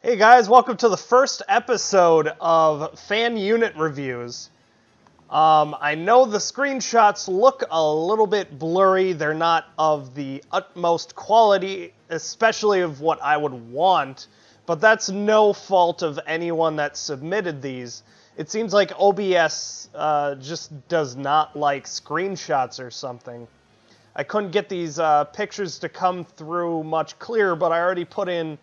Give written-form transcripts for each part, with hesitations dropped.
Hey guys, welcome to the first episode of Fan Unit Reviews. I know the screenshots look a little bit blurry. They're not of the utmost quality, especially of what I would want, but that's no fault of anyone that submitted these. It seems like OBS just does not like screenshots or something. I couldn't get these pictures to come through much clearer, but I already put in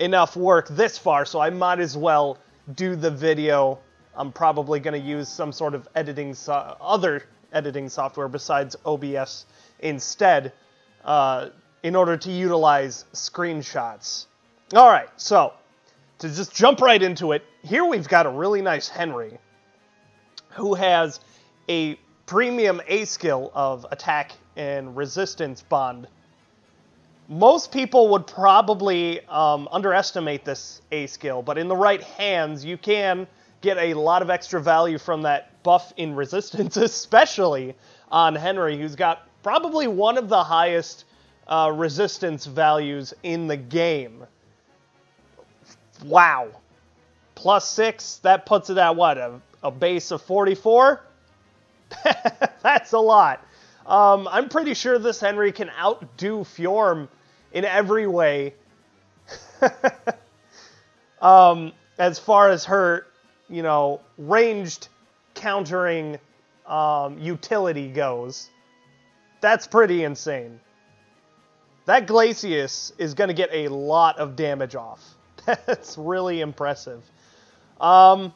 enough work this far, so I might as well do the video. I'm probably going to use some sort of other editing software besides OBS instead in order to utilize screenshots. Alright, so to just jump right into it, here we've got a really nice Henry who has a premium A skill of attack and resistance bond. Most people would probably underestimate this A skill, but in the right hands, you can get a lot of extra value from that buff in resistance, especially on Henry, who's got probably one of the highest resistance values in the game. Wow. +6, that puts it at what, a base of 44? That's a lot. I'm pretty sure this Henry can outdo Fjorm in every way. As far as her, ranged countering utility goes. That's pretty insane. That Glacius is going to get a lot of damage off. That's really impressive. I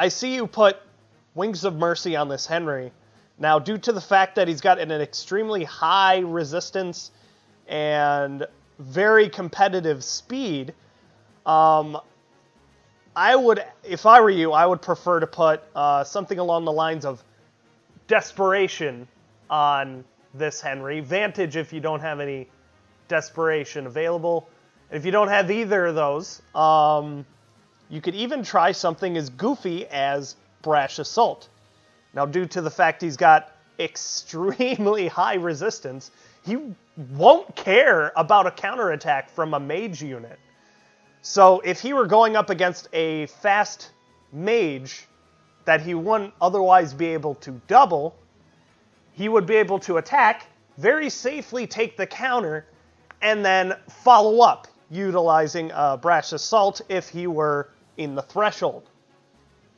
see you put Wings of Mercy on this Henry. Now, due to the fact that he's got an extremely high resistance and very competitive speed, I would, if I were you, I would prefer to put something along the lines of Desperation on this Henry. Vantage if you don't have any Desperation available. If you don't have either of those, you could even try something as goofy as Brash Assault. Now, due to the fact he's got extremely high resistance, he won't care about a counterattack from a mage unit. So if he were going up against a fast mage that he wouldn't otherwise be able to double, he would be able to attack, very safely take the counter, and then follow up, utilizing Brash Assault if he were in the threshold.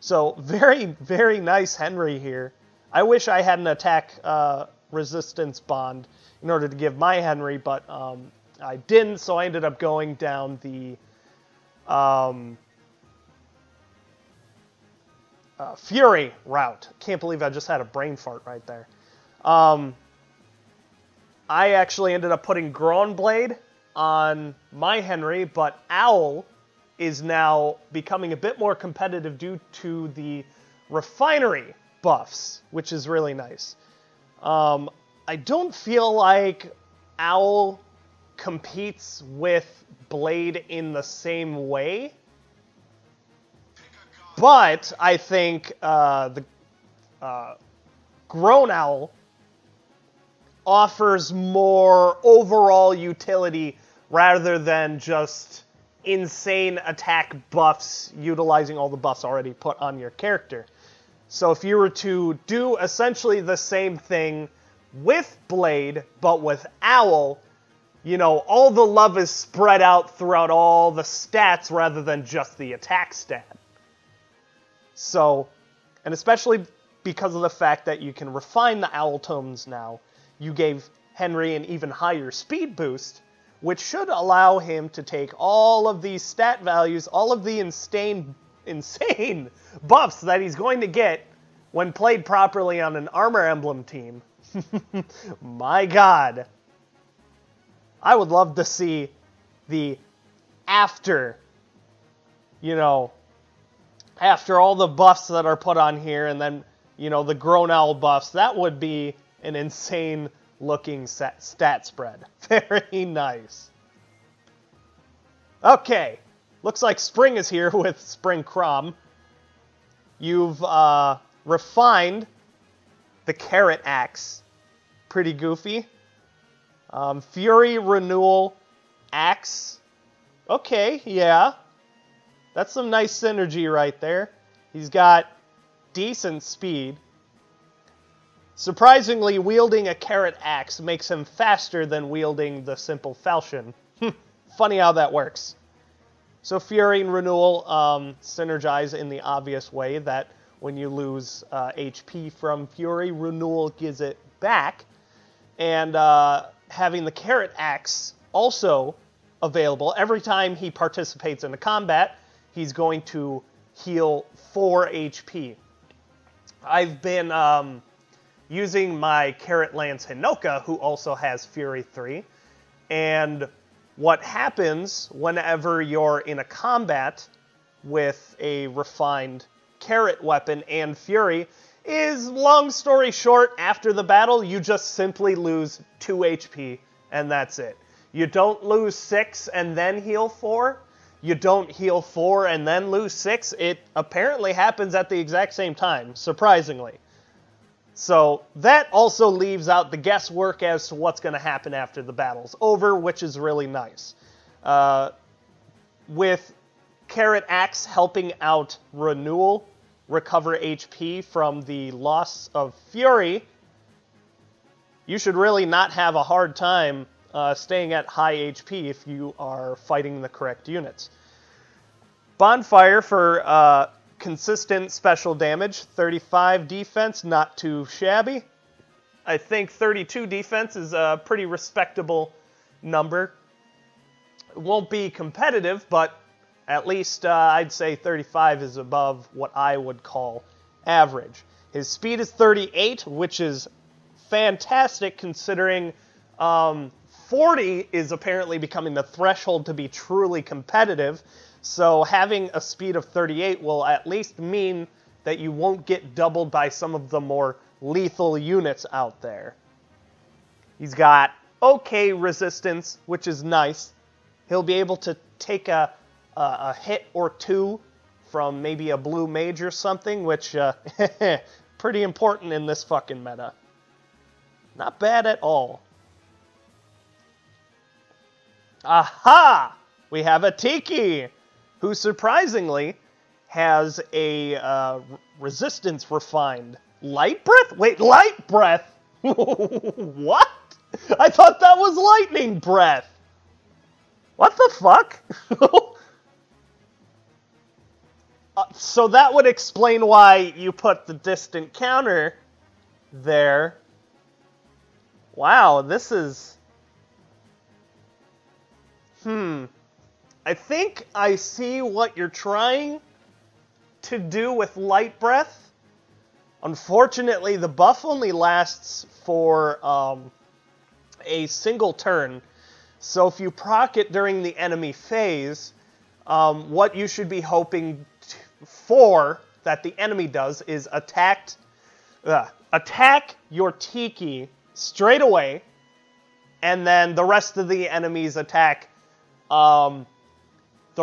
So, very, very nice Henry here. I wish I had an attack resistance bond in order to give my Henry, but I didn't, so I ended up going down the Fury route. Can't believe I just had a brain fart right there. I actually ended up putting Grownblade on my Henry, but Owl is now becoming a bit more competitive due to the refinery buffs, which is really nice. I don't feel like Owl competes with Blade in the same way, but I think the Grown Owl offers more overall utility rather than just insane attack buffs utilizing all the buffs already put on your character. So if you were to do essentially the same thing with Blade, but with Owl, all the love is spread out throughout all the stats rather than just the attack stat. So, and especially because of the fact that you can refine the Owl tomes now, you gave Henry an even higher speed boost, which should allow him to take all of these stat values, all of the insane buffs that he's going to get when played properly on an Armor Emblem team. My God. I would love to see the after all the buffs that are put on here, and then, the Grown Owl buffs. That would be an insane looking stat spread. Very nice. Okay, looks like spring is here with Spring Crom. You've refined the Carrot Axe. Pretty goofy. Fury Renewal Axe. Okay, yeah. That's some nice synergy right there. He's got decent speed. Surprisingly, wielding a carrot axe makes him faster than wielding the simple falchion. Funny how that works. So Fury and Renewal synergize in the obvious way that when you lose HP from Fury, Renewal gives it back. And having the carrot axe also available, every time he participates in a combat, he's going to heal 4 HP. I've been using my Carrot Lance Hinoka, who also has Fury 3, and what happens whenever you're in a combat with a refined carrot weapon and Fury is, long story short, after the battle, you just simply lose 2 HP, and that's it. You don't lose 6 and then heal 4. You don't heal 4 and then lose 6. It apparently happens at the exact same time, surprisingly. So that also leaves out the guesswork as to what's going to happen after the battle's over, which is really nice. With Carrot Axe helping out Renewal recover HP from the loss of Fury, you should really not have a hard time staying at high HP if you are fighting the correct units. Bonfire for consistent special damage, 35 defense, not too shabby. I think 32 defense is a pretty respectable number. It won't be competitive, but at least I'd say 35 is above what I would call average. His speed is 38, which is fantastic considering 40 is apparently becoming the threshold to be truly competitive. So having a speed of 38 will at least mean that you won't get doubled by some of the more lethal units out there. He's got okay resistance, which is nice. He'll be able to take a hit or two from maybe a blue mage or something, which pretty important in this fucking meta. Not bad at all. Aha! We have a Tiki, who surprisingly has a resistance refined. Light breath? Wait, light breath? What? I thought that was lightning breath. What the fuck? So that would explain why you put the distant counter there. Wow, this is... I think I see what you're trying to do with light breath. Unfortunately, the buff only lasts for a single turn. So if you proc it during the enemy phase, what you should be hoping for that the enemy does is attack your Tiki straight away, and then the rest of the enemies attack the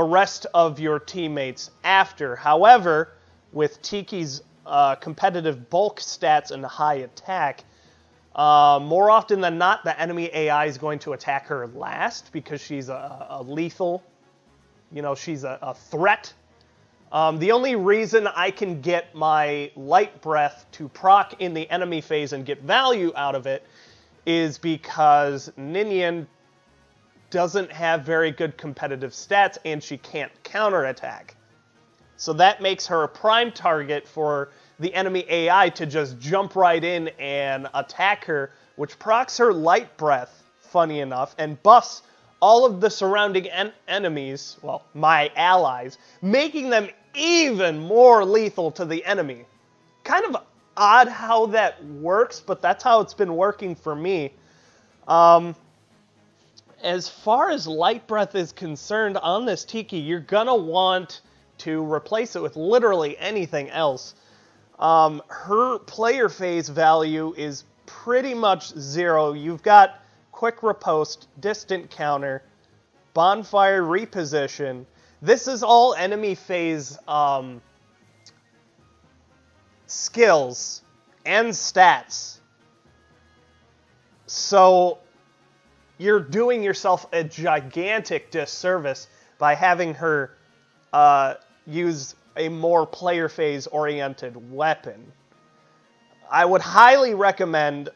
rest of your teammates after. However, with Tiki's competitive bulk stats and high attack, more often than not, the enemy AI is going to attack her last because she's a lethal, she's a threat. The only reason I can get my light breath to proc in the enemy phase and get value out of it is because Ninian doesn't have very good competitive stats and she can't counterattack. So that makes her a prime target for the enemy AI to just jump right in and attack her, which procs her light breath, funny enough, and buffs all of the surrounding enemies, well, my allies, making them even more lethal to the enemy. Kind of odd how that works, but that's how it's been working for me. As far as light breath is concerned on this Tiki, you're gonna want to replace it with literally anything else. Her player phase value is pretty much 0. You've got quick riposte, distant counter, bonfire reposition. This is all enemy phase skills and stats. So you're doing yourself a gigantic disservice by having her use a more player phase oriented weapon. I would highly recommend,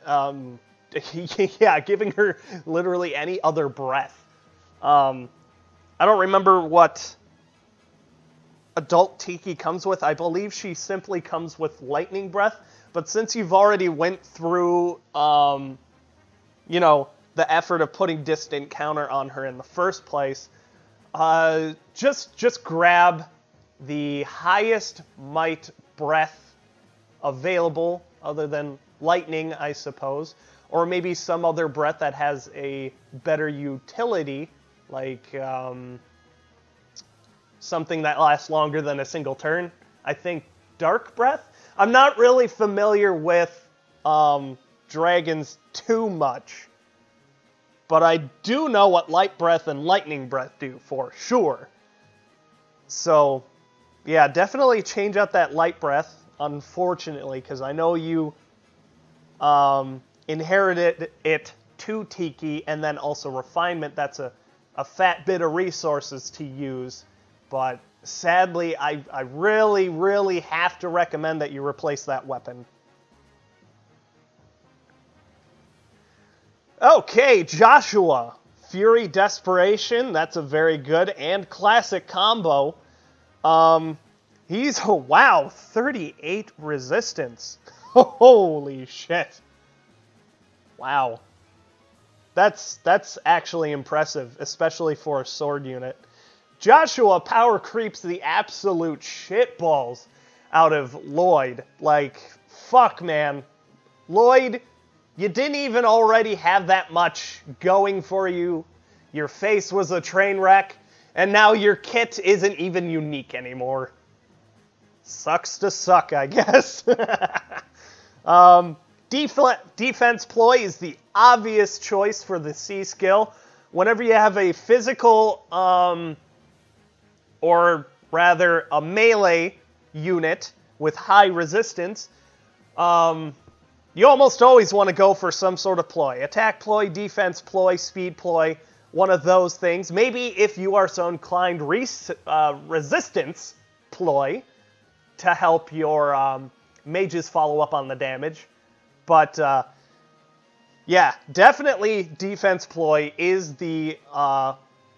yeah, giving her literally any other breath. I don't remember what adult Tiki comes with. I believe she simply comes with lightning breath. But since you've already went through, you know, the effort of putting distant counter on her in the first place, just grab the highest might breath available, other than lightning, I suppose, or maybe some other breath that has a better utility, like something that lasts longer than a single turn. I think dark breath. I'm not really familiar with dragons too much, but I do know what light breath and lightning breath do for sure. So, yeah, definitely change out that light breath, unfortunately, because I know you inherited it to Tiki, and then also refinement. That's a fat bit of resources to use, but sadly, I really, really have to recommend that you replace that weapon. Okay, Joshua. Fury Desperation. That's a very good and classic combo. He's, wow, 38 resistance. Holy shit. Wow. That's actually impressive, especially for a sword unit. Joshua power creeps the absolute shitballs out of Lloyd. Like, fuck, man. Lloyd, you didn't even already have that much going for you. Your face was a train wreck, and now your kit isn't even unique anymore. Sucks to suck, I guess. Defense ploy is the obvious choice for the C skill. Whenever you have a physical, or rather a melee unit with high resistance, you almost always want to go for some sort of ploy. Attack ploy, defense ploy, speed ploy, one of those things. Maybe if you are so inclined, resistance ploy to help your mages follow up on the damage. But, yeah, definitely defense ploy is the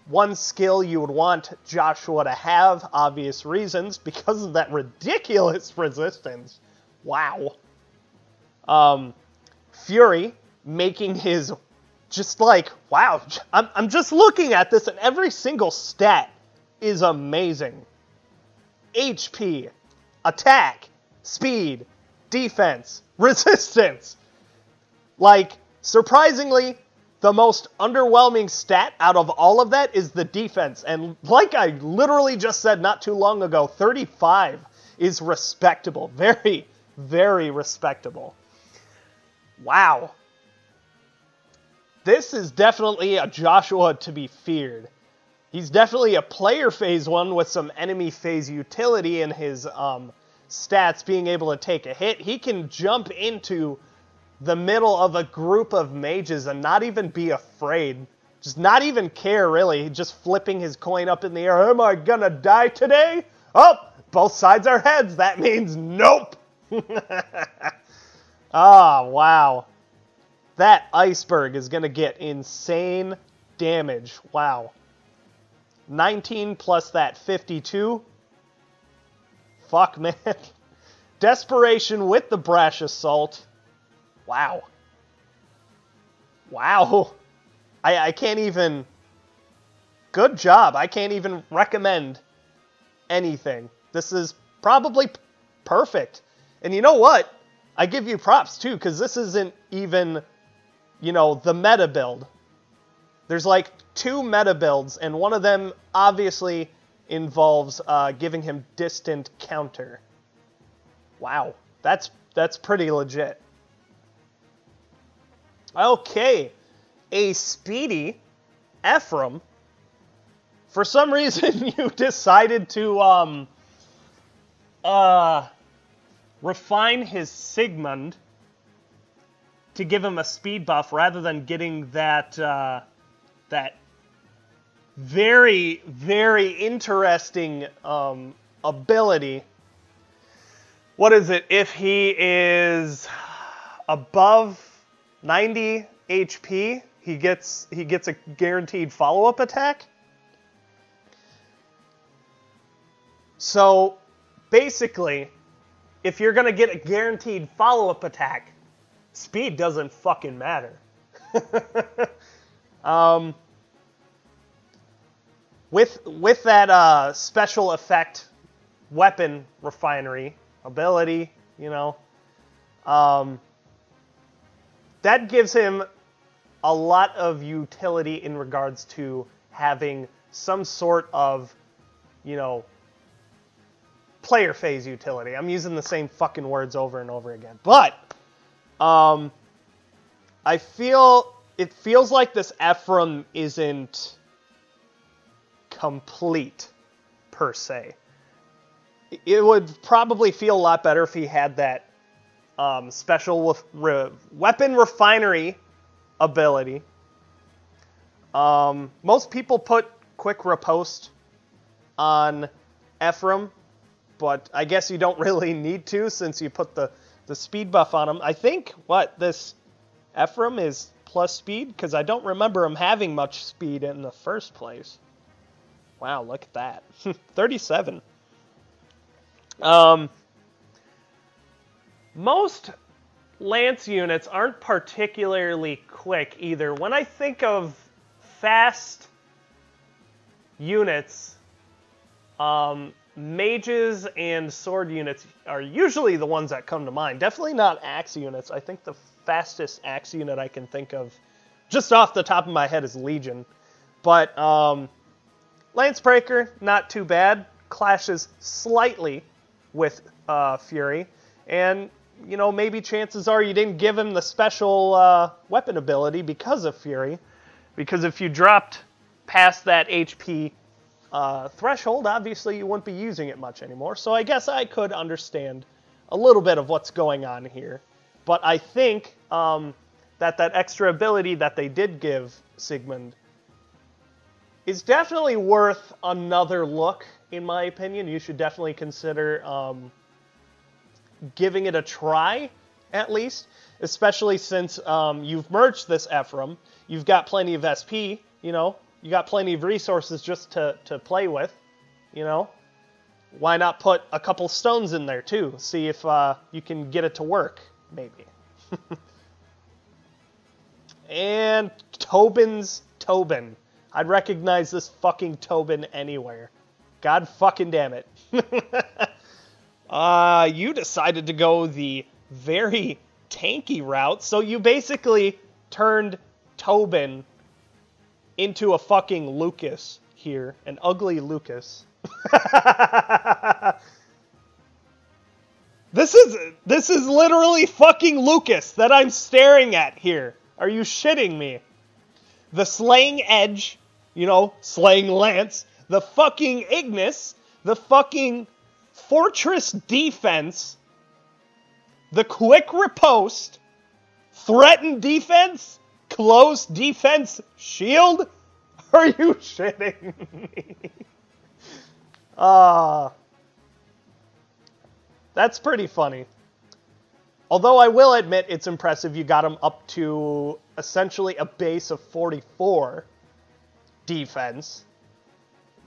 one skill you would want Joshua to have, obvious reasons, because of that ridiculous resistance. Wow. Fury making his, just like, wow, I'm just looking at this and every single stat is amazing. HP, attack, speed, defense, resistance. Like, surprisingly, the most underwhelming stat out of all of that is the defense. And like I literally just said not too long ago, 35 is respectable. Very, very respectable. Wow. This is definitely a Joshua to be feared. He's definitely a player phase one with some enemy phase utility in his stats, being able to take a hit. He can jump into the middle of a group of mages and not even be afraid. Just not even care, really. Just flipping his coin up in the air. Am I gonna die today? Oh, both sides are heads. That means nope. Ah, wow. That iceberg is going to get insane damage. Wow. 19 plus that 52. Fuck, man. Desperation with the Brash Assault. Wow. Wow. I can't even... Good job. I can't even recommend anything. This is probably perfect. And you know what? I give you props, too, because this isn't even, you know, the meta build. There's like 2 meta builds, and one of them obviously involves giving him distant counter. Wow, that's pretty legit. Okay, a speedy Ephraim. For some reason, you decided to refine his Sigmund to give him a speed buff rather than getting that that very, very interesting ability. What is it? If he is above 90 HP, he gets a guaranteed follow-up attack. So basically, if you're gonna get a guaranteed follow-up attack, speed doesn't fucking matter. With that special effect weapon refinery ability, you know, that gives him a lot of utility in regards to having some sort of, you know, player phase utility. I'm using the same fucking words over and over again. But it feels like this Ephraim isn't complete, per se. It would probably feel a lot better if he had that special weapon refinery ability. Most people put quick riposte on Ephraim, but I guess you don't really need to since you put the speed buff on him. I think, this Ephraim is plus speed? Because I don't remember him having much speed in the first place. Wow, look at that. 37. Most Lance units aren't particularly quick either. When I think of fast units, mages and sword units are usually the ones that come to mind. Definitely not axe units. I think the fastest axe unit I can think of, just off the top of my head, is Legion. But Lancebreaker, not too bad. Clashes slightly with Fury. And, you know, maybe chances are you didn't give him the special weapon ability because of Fury. Because if you dropped past that HP threshold, obviously you wouldn't be using it much anymore. So I guess I could understand a little bit of what's going on here. But I think that extra ability that they did give Sigmund is definitely worth another look, in my opinion. You should definitely consider giving it a try, at least. Especially since you've merged this Ephraim. You've got plenty of SP, you know. You got plenty of resources just to play with, you know. Why not put a couple stones in there, too? See if you can get it to work, maybe. And Tobin's Tobin. I'd recognize this fucking Tobin anywhere. God fucking damn it. You decided to go the very tanky route, so you basically turned Tobin into a fucking Lukas here. An ugly Lukas. This is literally fucking Lukas that I'm staring at here. Are you shitting me? The Slaying Edge, you know, Slaying Lance, the fucking Ignis, the fucking Fortress Defense, the Quick Riposte, Threaten Defense, Close Defense Shield? Are you shitting me? That's pretty funny. Although I will admit it's impressive you got him up to essentially a base of 44 defense.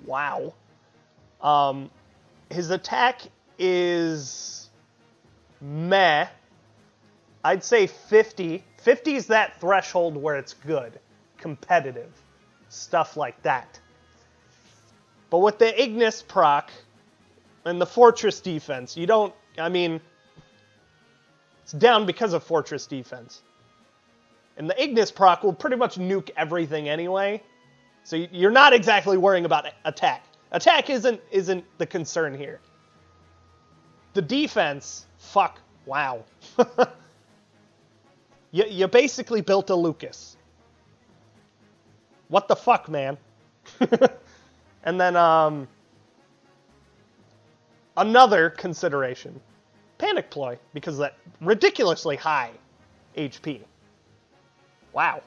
Wow. His attack is meh. I'd say 50. 50 is that threshold where it's good. Competitive. Stuff like that. But with the Ignis proc and the Fortress defense, you don't, I mean, it's down because of Fortress defense. And the Ignis proc will pretty much nuke everything anyway. So you're not exactly worrying about attack. Attack isn't the concern here. The defense, fuck, wow. You basically built a Lukas. What the fuck, man? And then, another consideration. Panic Ploy, because of that ridiculously high HP. Wow.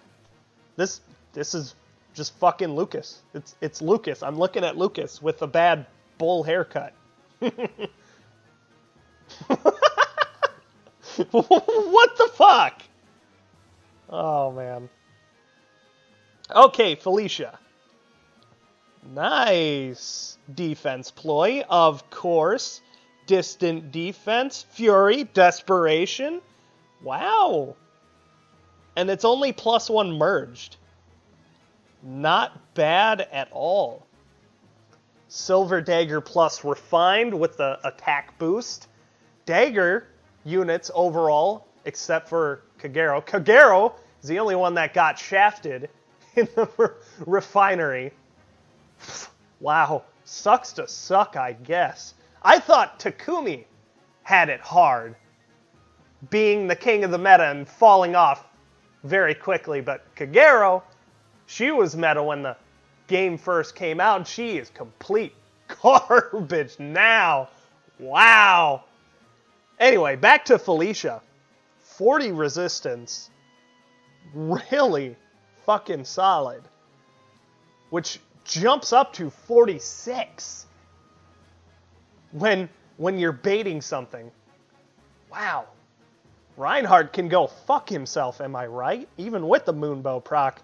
This is just fucking Lukas. It's Lukas. I'm looking at Lukas with a bad bull haircut. What the fuck? Oh, man. Okay, Felicia. Nice defense ploy, of course. Distant defense, fury, desperation. Wow. And it's only +1 merged. Not bad at all. Silver Dagger plus refined with the attack boost. Dagger units overall, except for Kagero. Kagero is the only one that got shafted in the refinery. Wow. Sucks to suck, I guess. I thought Takumi had it hard, being the king of the meta and falling off very quickly. But Kagero, she was meta when the game first came out, and she is complete garbage now. Wow. Anyway, back to Felicia. 40 resistance. Really fucking solid. Which jumps up to 46 when you're baiting something. Wow. Reinhardt can go fuck himself, am I right? Even with the Moonbow proc.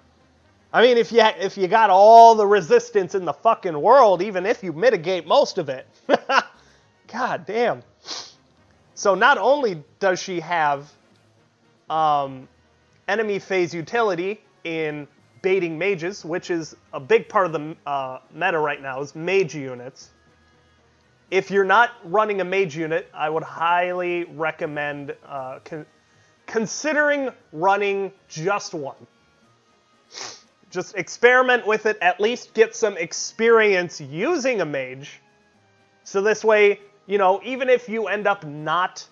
I mean, if you got all the resistance in the fucking world, even if you mitigate most of it. God damn. So not only does she have enemy phase utility in baiting mages, which is a big part of the meta right now, is mage units. If you're not running a mage unit, I would highly recommend considering running just one. Just experiment with it, at least get some experience using a mage. So this way, you know, even if you end up not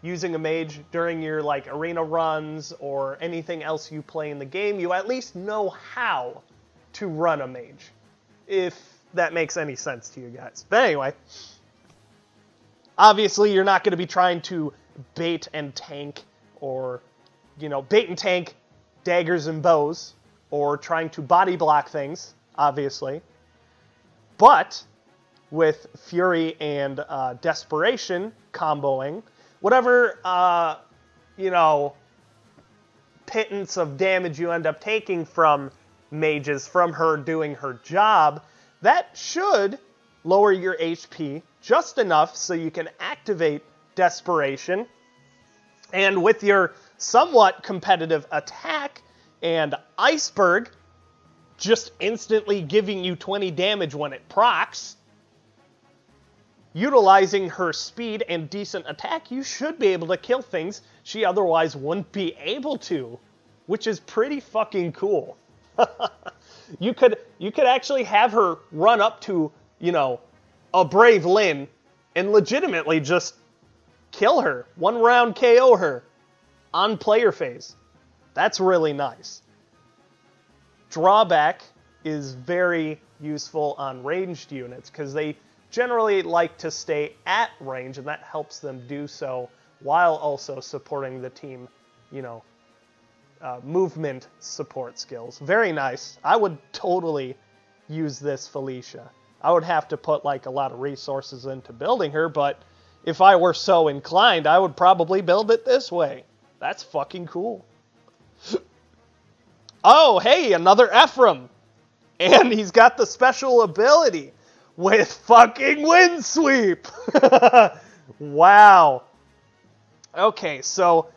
using a mage during your like arena runs or anything else you play in the game, you at least know how to run a mage. If that makes any sense to you guys. But anyway, obviously you're not going to be trying to bait and tank or, you know, bait and tank daggers and bows or trying to body block things, obviously. But with Fury and Desperation comboing, whatever, you know, pittance of damage you end up taking from mages, from her doing her job, that should lower your HP just enough so you can activate Desperation. And with your somewhat competitive attack and Iceberg just instantly giving you 20 damage when it procs, utilizing her speed and decent attack, you should be able to kill things she otherwise wouldn't be able to, which is pretty fucking cool. You could actually have her run up to, you know, a Brave Lyn and legitimately just kill her. 1 round KO her on player phase. That's really nice. Drawback is very useful on ranged units because they generally like to stay at range, and that helps them do so while also supporting the team, you know, movement support skills. Very nice. I would totally use this Felicia. I would have to put like a lot of resources into building her, but if I were so inclined, I would probably build it this way. That's fucking cool. Oh, hey, another Ephraim. And he's got the special ability with fucking Wind Sweep. Wow. Okay, so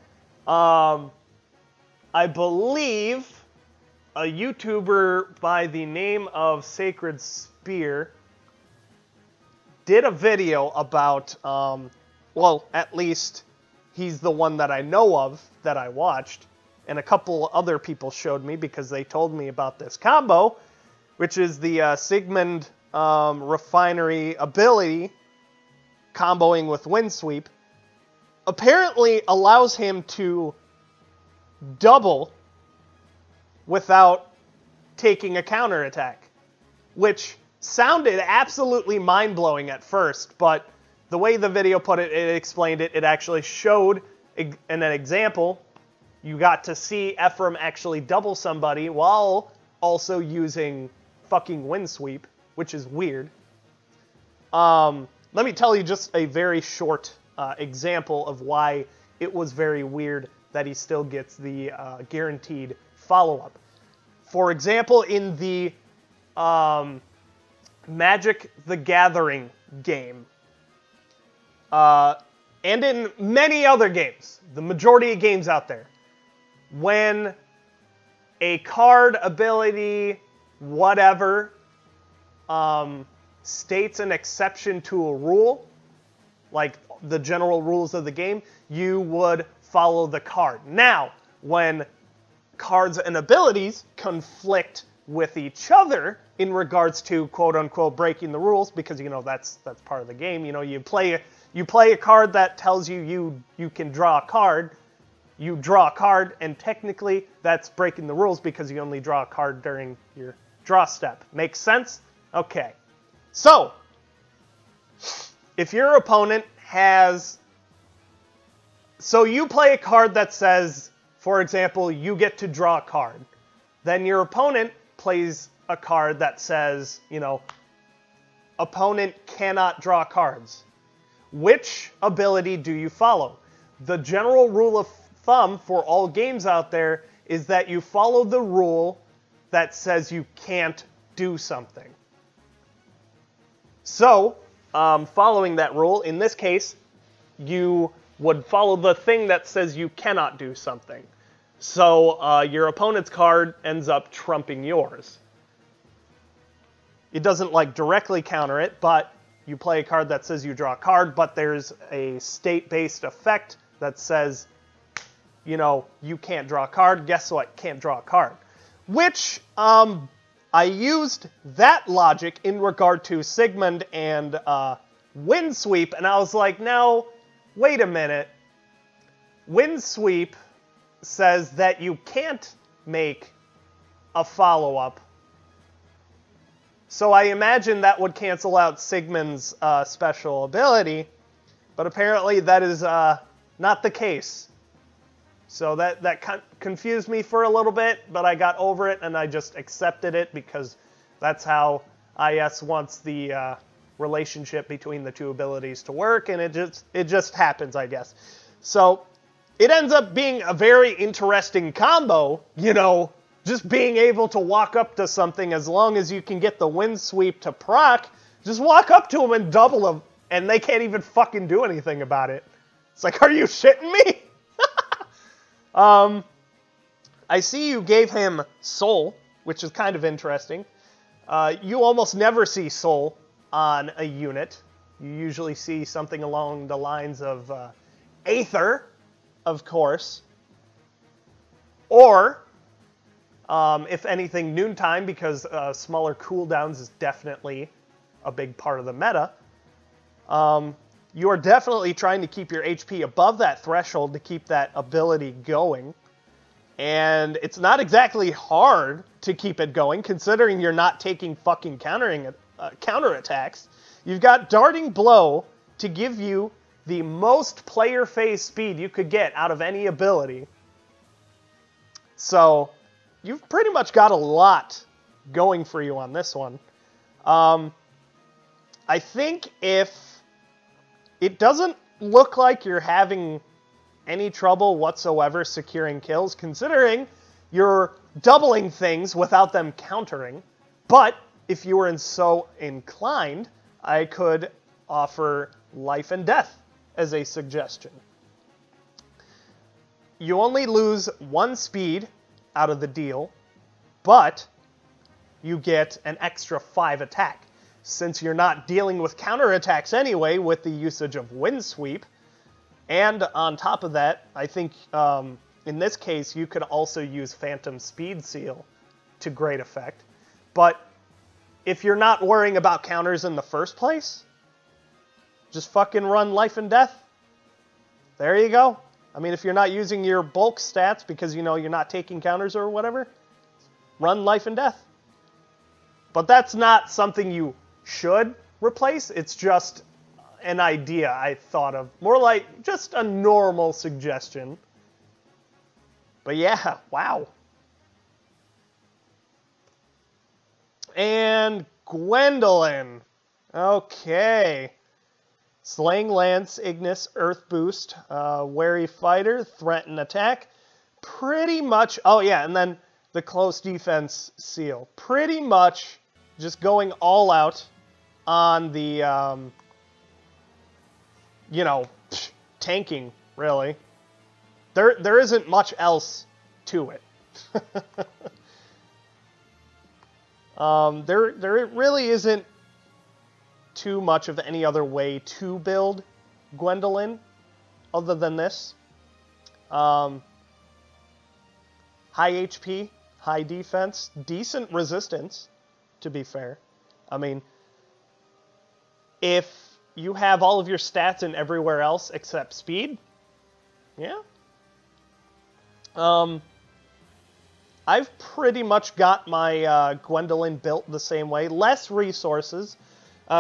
I believe a YouTuber by the name of Sacred Spear did a video about, well, at least he's the one that I know of that I watched, and a couple other people showed me because they told me about this combo, which is the Sigmund Refinery ability comboing with Wind Sweep. Apparently allows him to double without taking a counterattack, which sounded absolutely mind-blowing at first, but the way the video put it, it explained it, it actually showed in an example. You got to see Ephraim actually double somebody while also using fucking Wind Sweep, which is weird. let me tell you just a very short example of why it was very weird that he still gets the guaranteed follow-up. For example, in the Magic the Gathering game, and in many other games, the majority of games out there, when a card, ability, whatever, states an exception to a rule, like the general rules of the game, you would follow the card. Now, when cards and abilities conflict with each other in regards to quote-unquote breaking the rules, because, you know, that's part of the game. You know, you play a card that tells you can draw a card. You draw a card, and technically that's breaking the rules because you only draw a card during your draw step. Makes sense? Okay. So, if your opponent has... So you play a card that says, for example, you get to draw a card. Then your opponent plays a card that says, you know, opponent cannot draw cards. Which ability do you follow? The general rule of thumb for all games out there is that you follow the rule that says you can't do something. So, following that rule, in this case, you would follow the thing that says you cannot do something. So, your opponent's card ends up trumping yours. It doesn't, like, directly counter it, but you play a card that says you draw a card, but there's a state-based effect that says, you know, you can't draw a card. Guess what? Can't draw a card. Which, I used that logic in regard to Sigmund and Windsweep, and I was like, now, wait a minute. Windsweep says that you can't make a follow-up. So I imagine that would cancel out Sigmund's special ability, but apparently that is not the case. So that confused me for a little bit, but I got over it and I just accepted it because that's how IS wants the relationship between the two abilities to work, and it just happens, I guess. So it ends up being a very interesting combo, you know, just being able to walk up to something as long as you can get the Windsweep to proc, just walk up to them and double them, and they can't even fucking do anything about it. It's like, are you shitting me? I see you gave him Soul, which is kind of interesting. You almost never see Soul on a unit. You usually see something along the lines of Aether, of course. Or, if anything, Noontime, because smaller cooldowns is definitely a big part of the meta. You are definitely trying to keep your HP above that threshold to keep that ability going. And it's not exactly hard to keep it going, considering you're not taking fucking counterattacks. You've got Darting Blow to give you the most player phase speed you could get out of any ability. So, you've pretty much got a lot going for you on this one. I think if it doesn't look like you're having any trouble whatsoever securing kills, considering you're doubling things without them countering. But if you were so inclined, I could offer Life and Death as a suggestion. You only lose 1 speed out of the deal, but you get an extra 5 attack. Since you're not dealing with counterattacks anyway with the usage of Windsweep. And on top of that, I think in this case you could also use Phantom Speed Seal to great effect. But if you're not worrying about counters in the first place, just fucking run Life and Death. There you go. I mean, if you're not using your bulk stats because, you know, you're not taking counters or whatever, run Life and Death. But that's not something you should replace. It's just an idea I thought of. More like just a normal suggestion. But yeah, wow. And Gwendolyn. Okay. Slaying Lance, Ignis, Earth Boost, Wary Fighter, Threaten Attack. Pretty much, oh yeah, and then the Close Defense Seal. Pretty much just going all out on the, you know, tanking, really. There isn't much else to it. There really isn't too much of any other way to build Gwendolyn other than this. High HP, high defense, decent resistance, to be fair. I mean, if you have all of your stats in everywhere else except speed, yeah. I've pretty much got my Gwendolyn built the same way. Less resources.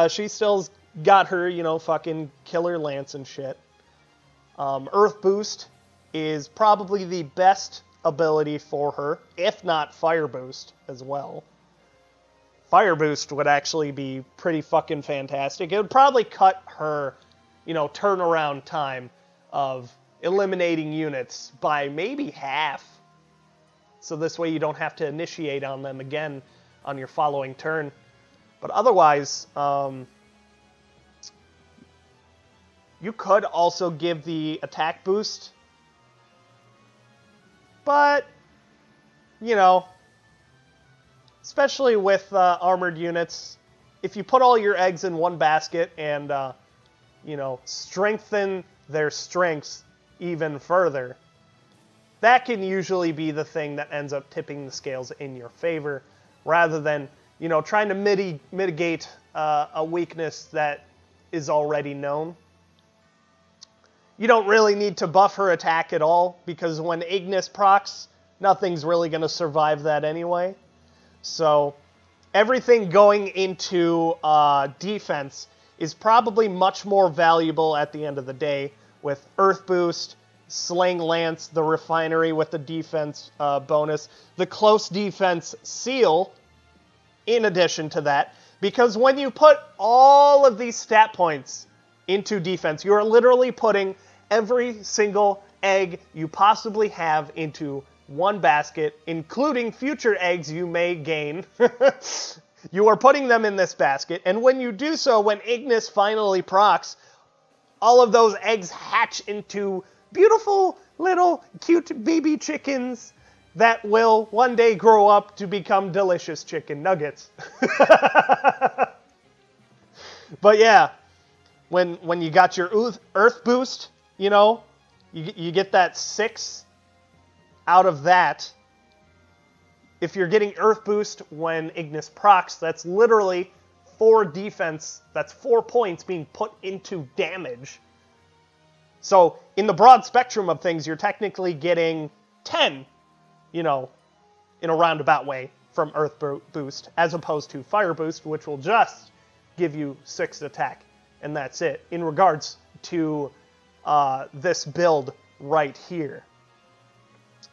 She still's got her, you know, fucking killer lance and shit. Earth Boost is probably the best ability for her, if not Fire Boost as well. Fire Boost would actually be pretty fucking fantastic. It would probably cut her, you know, turnaround time of eliminating units by maybe half. So this way you don't have to initiate on them again on your following turn. But otherwise, you could also give the attack boost. But, you know, especially with armored units, if you put all your eggs in one basket and, you know, strengthen their strengths even further, that can usually be the thing that ends up tipping the scales in your favor, rather than, you know, trying to mitigate a weakness that is already known. You don't really need to buff her attack at all, because when Ignis procs, nothing's really going to survive that anyway. So everything going into defense is probably much more valuable at the end of the day, with Earth Boost, Slaying Lance, the Refinery with the defense bonus, the Close Defense Seal in addition to that, because when you put all of these stat points into defense, you are literally putting every single egg you possibly have into one basket, including future eggs you may gain. You are putting them in this basket, and when you do so, when Ignis finally procs, all of those eggs hatch into beautiful little cute baby chickens that will one day grow up to become delicious chicken nuggets. But yeah, when you got your Earth Boost, you know, you get that 6 out of that. If you're getting Earth Boost when Ignis procs, that's literally 4 defense, that's 4 points being put into damage. So, in the broad spectrum of things, you're technically getting 10, you know, in a roundabout way from Earth Boost, as opposed to Fire Boost, which will just give you 6 attack, and that's it, in regards to this build right here.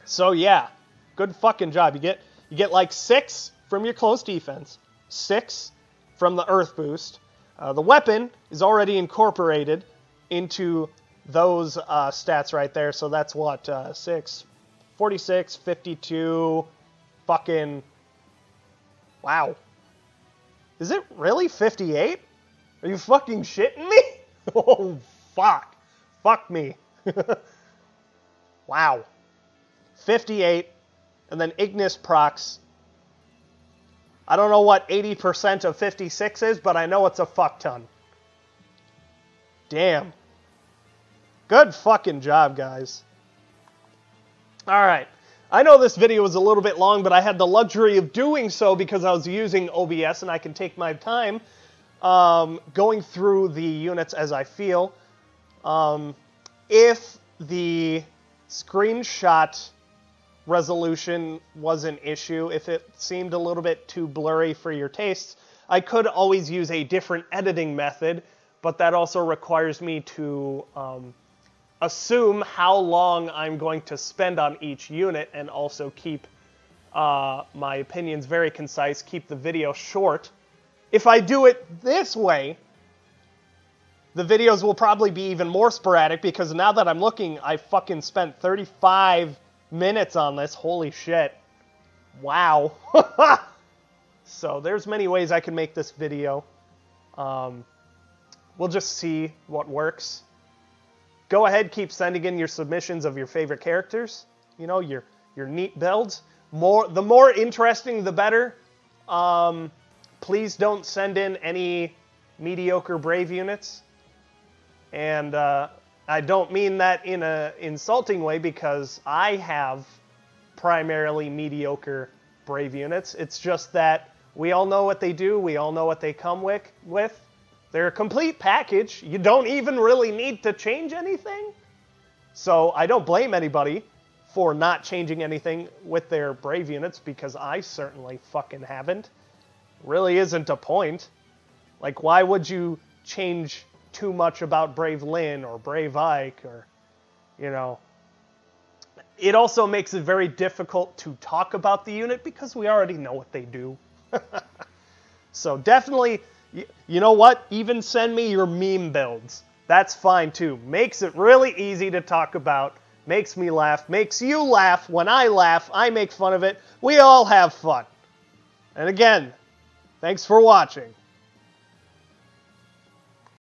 So yeah, good fucking job. You get like 6 from your close defense, 6 from the Earth Boost. The weapon is already incorporated into those stats right there, so that's what, 6, 46, 52, fucking, wow. Is it really 58? Are you fucking shitting me? Oh, fuck. Fuck me. Wow. 58, and then Ignis procs. I don't know what 80% of 56 is, but I know it's a fuck ton. Damn. Good fucking job, guys. Alright. I know this video was a little bit long, but I had the luxury of doing so because I was using OBS, and I can take my time going through the units as I feel. If the screenshot resolution was an issue, if it seemed a little bit too blurry for your tastes, I could always use a different editing method, but that also requires me to assume how long I'm going to spend on each unit, and also keep my opinions very concise, keep the video short. If I do it this way, the videos will probably be even more sporadic because now that I'm looking, I fucking spent 35 minutes on this. Holy shit. Wow. So there's many ways I can make this video. We'll just see what works. Go ahead, keep sending in your submissions of your favorite characters. You know, your neat builds. The more interesting, the better. Please don't send in any mediocre Brave units. And I don't mean that in an insulting way because I have primarily mediocre Brave units. It's just that we all know what they do. We all know what they come with. They're a complete package. You don't even really need to change anything. So I don't blame anybody for not changing anything with their Brave units because I certainly fucking haven't. Really isn't a point. Like, why would you change too much about Brave Lynn or Brave Ike or, you know. It also makes it very difficult to talk about the unit because we already know what they do. So definitely, you know what? Even send me your meme builds. That's fine too. Makes it really easy to talk about. Makes me laugh. Makes you laugh. When I laugh, I make fun of it. We all have fun. And again, thanks for watching.